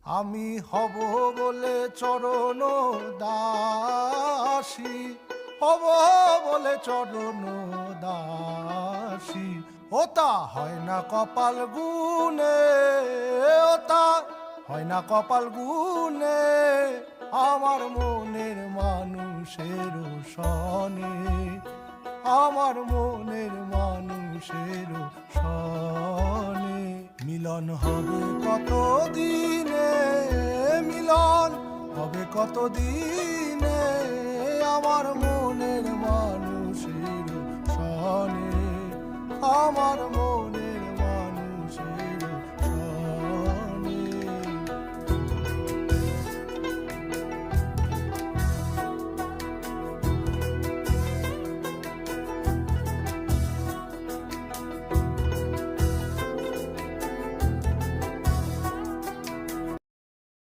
আমি হব বলে চরণ দাসী, হব বলে চরণ দাসী, ওটা হয় না কপাল গুনে, ওটা হয় না কপাল গুনে, আমার মনের মানুষের সনে, আমার মনের মানুষের সনে। মিলন হবে কত দিনে, মিলন হবে কত দিনে, আমার মনের মানুষের সনে, আমার মন